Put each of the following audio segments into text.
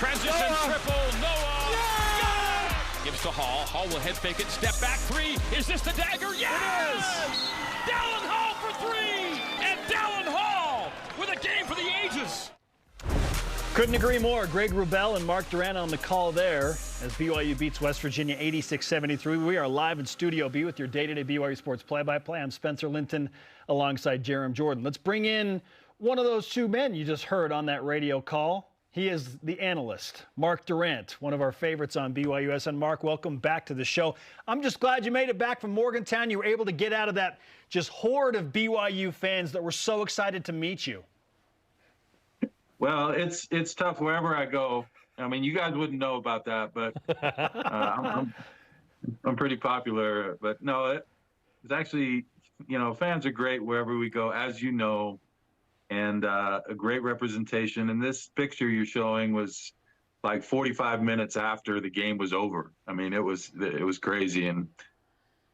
Transition triple, Noah. Yeah! Gives to Hall. Hall will head fake it. Step back three. Is this the dagger? Yes! Dallin Hall for three! And Dallin Hall with a game for the ages. Couldn't agree more. Greg Wrubell and Mark Durrant on the call there as BYU beats West Virginia 86-73. We are live in Studio B with your day-to-day BYU Sports play-by-play. I'm Spencer Linton alongside Jerem Jordan. Let's bring in one of those two men you just heard on that radio call. He is the analyst, Mark Durrant, one of our favorites on BYUSN. Mark, welcome back to the show. I'm just glad you made it back from Morgantown. You were able to get out of that just horde of BYU fans that were so excited to meet you. Well, it's tough wherever I go. I mean, you guys wouldn't know about that, but I'm pretty popular. But no, it's actually, fans are great wherever we go, as you know, and a great representation. And this picture you're showing was like 45 minutes after the game was over. I mean, it was crazy, and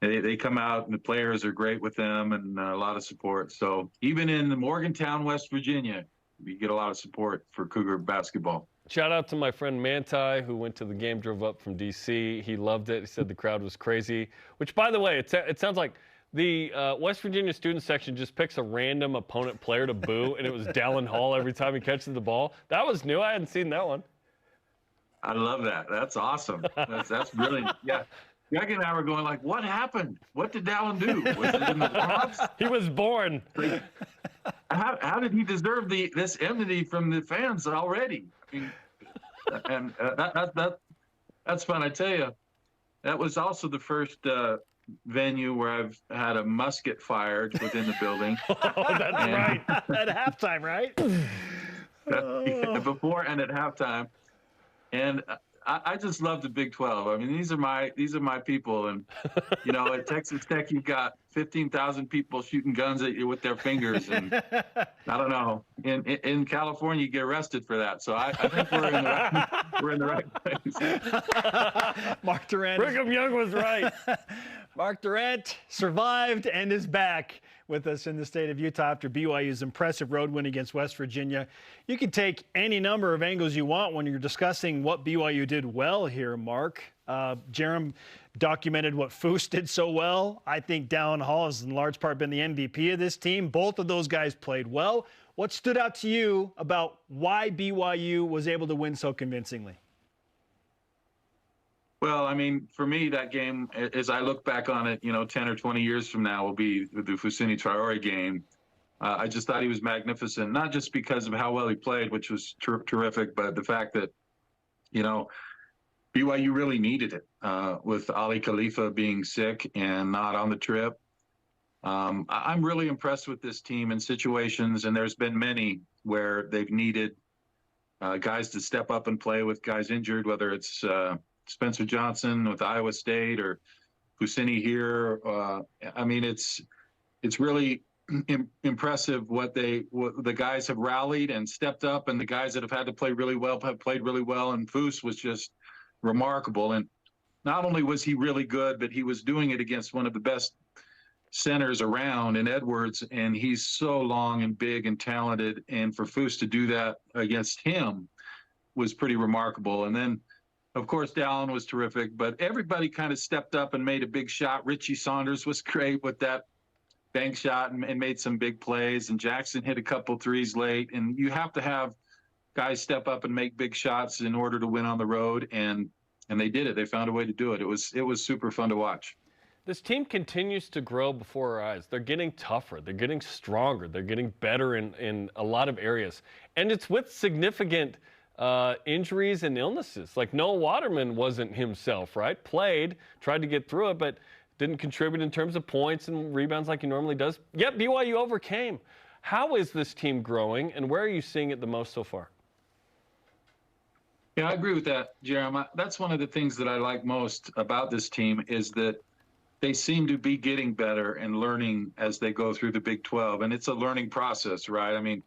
they come out and the players are great with them, and a lot of support. So even in Morgantown, West Virginia, we get a lot of support for Cougar basketball. Shout out to my friend Manti, who went to the game, drove up from D.C. He loved it. He said the crowd was crazy, which, by the way, it sounds like the West Virginia student section just picks a random opponent player to boo, and it was Dallin Hall every time he catches the ball. That was new. I hadn't seen that one. I love that. That's awesome. That's brilliant. Yeah. Greg and I were going like, what happened? What did Dallin do? Was it in the props? He was born. How did he deserve this enmity from the fans already? I mean, and that's fun. I tell you, that was also the first venue where I've had a musket fired within the building. Oh, that's right. At halftime, right? Before and at halftime. And I just love the Big 12. I mean, these are my people. And, at Texas Tech, you've got 15,000 people shooting guns at you with their fingers. And I don't know. In California, you get arrested for that. So I think we're in the right place. Mark Durrant. Brigham Young was right. Mark Durrant survived and is back with us in the state of Utah after BYU's impressive road win against West Virginia. You can take any number of angles you want when you're discussing what BYU did well here, Mark. Jerem documented what Foose did so well. I think Dallin Hall has in large part been the MVP of this team. Both of those guys played well. What stood out to you about why BYU was able to win so convincingly? Well, I mean, for me, that game, as I look back on it, 10 or 20 years from now will be the Fousseyni Traore game. I just thought he was magnificent, not just because of how well he played, which was terrific, but the fact that, BYU really needed it with Ali Khalifa being sick and not on the trip. I'm really impressed with this team in situations, and there's been many where they've needed guys to step up and play with guys injured, whether it's Spencer Johnson with Iowa State or Fousseyni here. I mean, it's really impressive what the guys have rallied and stepped up, and the guys that have had to play really well have played really well. And Foose was just remarkable. And not only was he really good, but he was doing it against one of the best centers around in Edwards, and he's so long and big and talented. And for Foose to do that against him was pretty remarkable. And then, of course, Dallin was terrific, but everybody kind of stepped up and made a big shot. Richie Saunders was great with that bank shot and made some big plays, and Jackson hit a couple threes late. And you have to have guys step up and make big shots in order to win on the road, and they did it. They found a way to do it. It was super fun to watch. This team continues to grow before our eyes. They're getting tougher. They're getting stronger. They're getting better in a lot of areas. And it's with significant injuries and illnesses. Like Noah Waterman wasn't himself, right? Played, tried to get through it, but didn't contribute in terms of points and rebounds like he normally does. Yet BYU overcame. How is this team growing, and where are you seeing it the most so far? Yeah, I agree with that, Jeremy. That's one of the things that I like most about this team is that they seem to be getting better and learning as they go through the Big 12. And it's a learning process, right? I mean,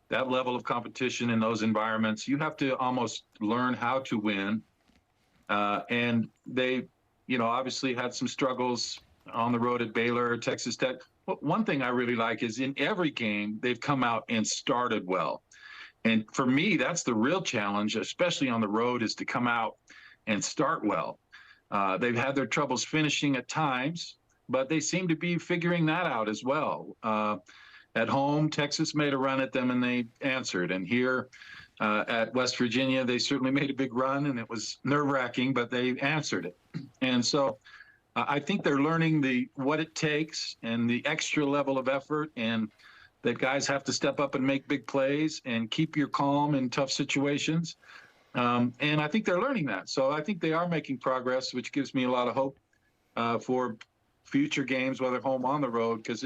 that level of competition in those environments, you have to almost learn how to win. And they, obviously had some struggles on the road at Baylor, Texas Tech. One thing I really like is in every game, they've come out and started well. And for me, that's the real challenge, especially on the road, is to come out and start well. They've had their troubles finishing at times, but they seem to be figuring that out as well. At home, Texas made a run at them and they answered. And here at West Virginia, they certainly made a big run and it was nerve-wracking, but they answered it. And so I think they're learning what it takes and the extra level of effort, and that guys have to step up and make big plays and keep your calm in tough situations. And I think they're learning that. So I think they are making progress, which gives me a lot of hope for future games, whether home or on the road, because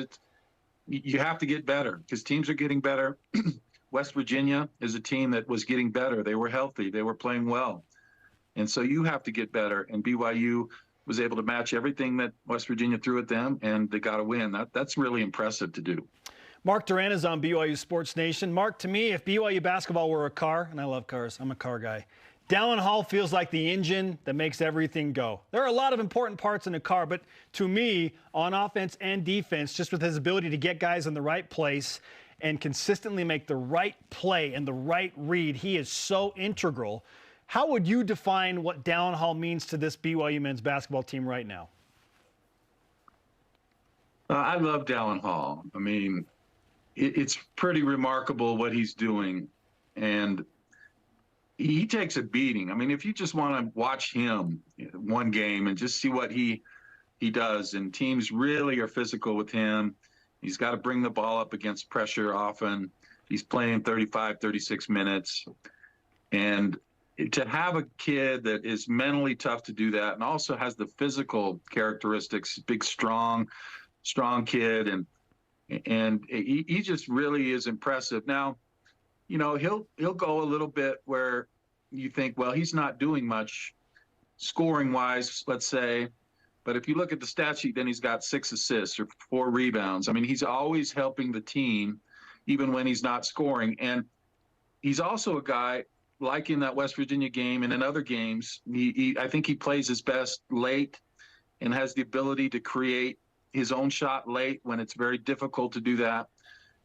you have to get better because teams are getting better. West Virginia is a team that was getting better. They were healthy. They were playing well. And so you have to get better. And BYU was able to match everything that West Virginia threw at them, and they got a win. That's really impressive to do. Mark Durrant is on BYU Sports Nation. Mark, to me, if BYU basketball were a car, and I love cars, I'm a car guy, Dallin Hall feels like the engine that makes everything go. There are a lot of important parts in a car, but to me, on offense and defense, just with his ability to get guys in the right place and consistently make the right play and the right read, he is so integral. How would you define what Dallin Hall means to this BYU men's basketball team right now? I love Dallin Hall. I mean, it's pretty remarkable what he's doing, and he takes a beating. I mean, if you just want to watch him one game and just see what he does, and teams really are physical with him. He's got to bring the ball up against pressure often. He's playing 35, 36 minutes. And to have a kid that is mentally tough to do that and also has the physical characteristics, big, strong kid, and he just really is impressive. Now, you know, he'll go a little bit where you think, well, he's not doing much scoring wise, let's say, but if you look at the stat sheet, then he's got 6 assists or 4 rebounds. I mean, he's always helping the team, even when he's not scoring. And he's also a guy, like in that West Virginia game and in other games, I think he plays his best late and has the ability to create his own shot late when it's very difficult to do that.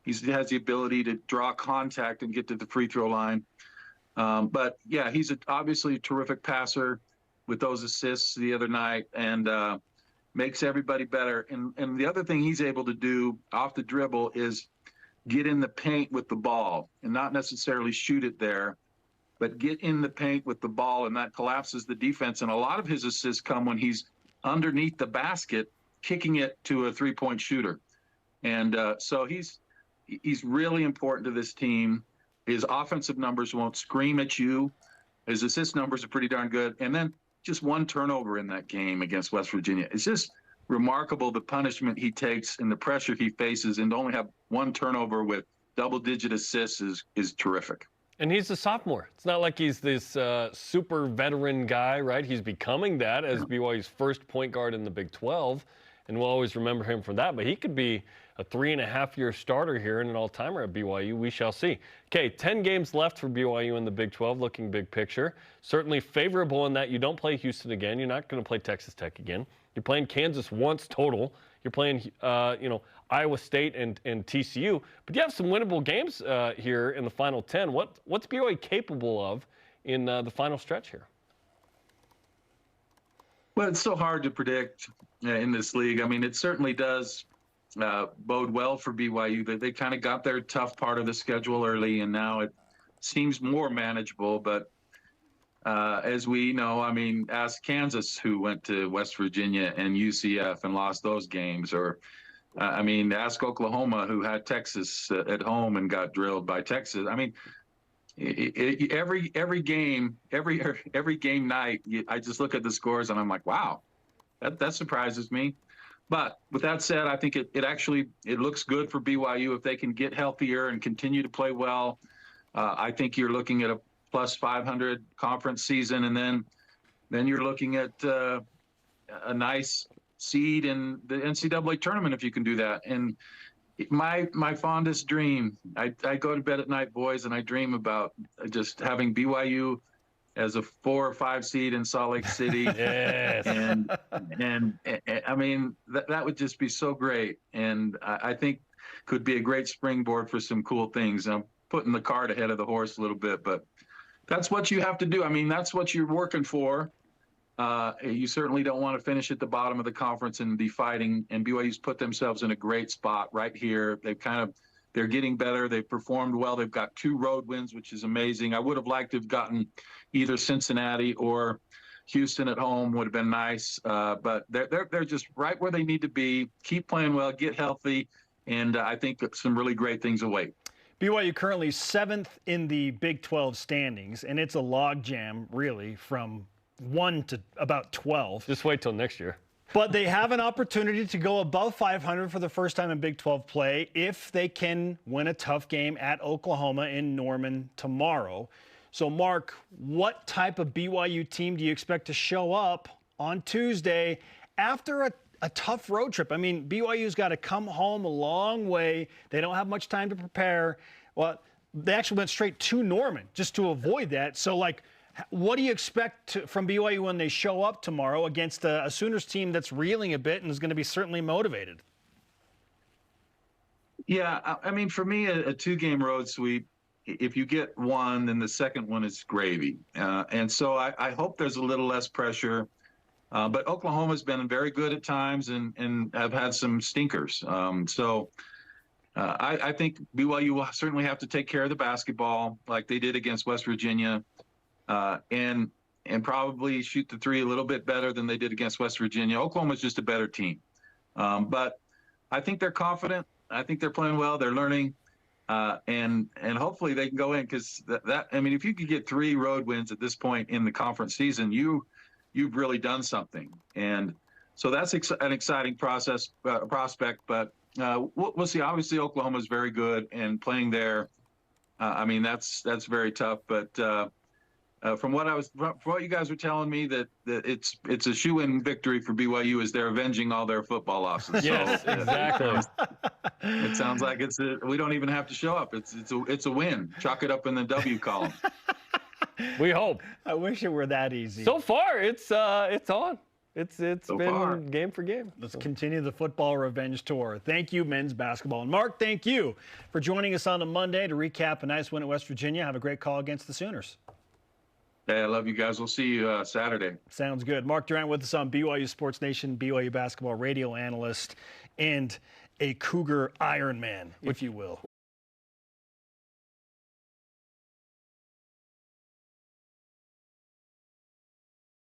He has the ability to draw contact and get to the free throw line. But, yeah, he's obviously a terrific passer with those assists the other night, and makes everybody better. And the other thing he's able to do off the dribble is get in the paint with the ball and not necessarily shoot it there, but get in the paint with the ball, and that collapses the defense. And a lot of his assists come when he's underneath the basket, kicking it to a three-point shooter. And so he's really important to this team. His offensive numbers won't scream at you. His assist numbers are pretty darn good. And then just 1 turnover in that game against West Virginia. It's just remarkable the punishment he takes and the pressure he faces, and to only have 1 turnover with double-digit assists is terrific. And he's a sophomore. It's not like he's this super veteran guy, right? He's becoming that as BYU's first point guard in the Big 12, and we'll always remember him for that. But he could be a 3.5-year starter here and an all-timer at BYU. We shall see. Okay, 10 games left for BYU in the Big 12, looking big picture. Certainly favorable in that you don't play Houston again. You're not going to play Texas Tech again. You're playing Kansas once total. You're playing, Iowa State and TCU. But you have some winnable games here in the final 10. What's BYU capable of in the final stretch here? Well, it's so hard to predict in this league. I mean, it certainly does bode well for BYU that they kind of got their tough part of the schedule early, and now it seems more manageable. But as we know, I mean, ask Kansas, who went to West Virginia and UCF and lost those games, or ask Oklahoma, who had Texas at home and got drilled by Texas. I mean, every game night, I just look at the scores and I'm like, wow, that surprises me. But with that said, I think it looks good for BYU if they can get healthier and continue to play well. I think you're looking at a plus 500 conference season, and then you're looking at a nice seed in the NCAA tournament if you can do that. And my fondest dream, I go to bed at night, boys, and I dream about just having BYU as a 4 or 5 seed in Salt Lake City. Yes. And I mean, that would just be so great. And I think could be a great springboard for some cool things. putting the cart ahead of the horse a little bit, but that's what you have to do. I mean, that's what you're working for. You certainly don't want to finish at the bottom of the conference and be fighting. And BYU's put themselves in a great spot right here. They're getting better. They've performed well. They've got 2 road wins, which is amazing. I would have liked to have gotten either Cincinnati or Houston at home. Would have been nice. But they're just right where they need to be. Keep playing well, get healthy, and I think some really great things await. BYU currently 7th in the Big 12 standings, and it's a logjam, really, from 1 to about 12. Just wait till next year. But they have an opportunity to go above 500 for the first time in Big 12 play if they can win a tough game at Oklahoma in Norman tomorrow. So, Mark, what type of BYU team do you expect to show up on Tuesday after a tough road trip? I mean, BYU's got to come home a long way. They don't have much time to prepare. Well, they actually went straight to Norman just to avoid that. So, what do you expect from BYU when they show up tomorrow against a Sooners team that's reeling a bit and is going to be certainly motivated? Yeah, I mean, for me, a 2-game road sweep, if you get one, then the second one is gravy. And so I hope there's a little less pressure. But Oklahoma's been very good at times and have had some stinkers. I think BYU will certainly have to take care of the basketball like they did against West Virginia. And probably shoot the 3 a little bit better than they did against West Virginia. Oklahoma's just a better team. But I think they're confident. I think they're playing well. They're learning. And hopefully they can go in because I mean, if you could get 3 road wins at this point in the conference season, you've really done something. And so that's an exciting prospect. But we'll see. Obviously, Oklahoma's very good and playing there. I mean, that's very tough. But from what you guys were telling me, that it's a shoe-in victory for BYU as they're avenging all their football losses. Yes, so, exactly. It sounds like we don't even have to show up. It's a win. Chalk it up in the W column. We hope. I wish it were that easy. So far, it's on. It's So been far. game for game. Let's continue the football revenge tour. Thank you, men's basketball. And Mark, thank you for joining us on a Monday to recap a nice win at West Virginia. Have a great call against the Sooners. Hey, I love you guys. We'll see you Saturday. Sounds good. Mark Durrant with us on BYU Sports Nation, BYU basketball radio analyst, and a Cougar Ironman, if you will.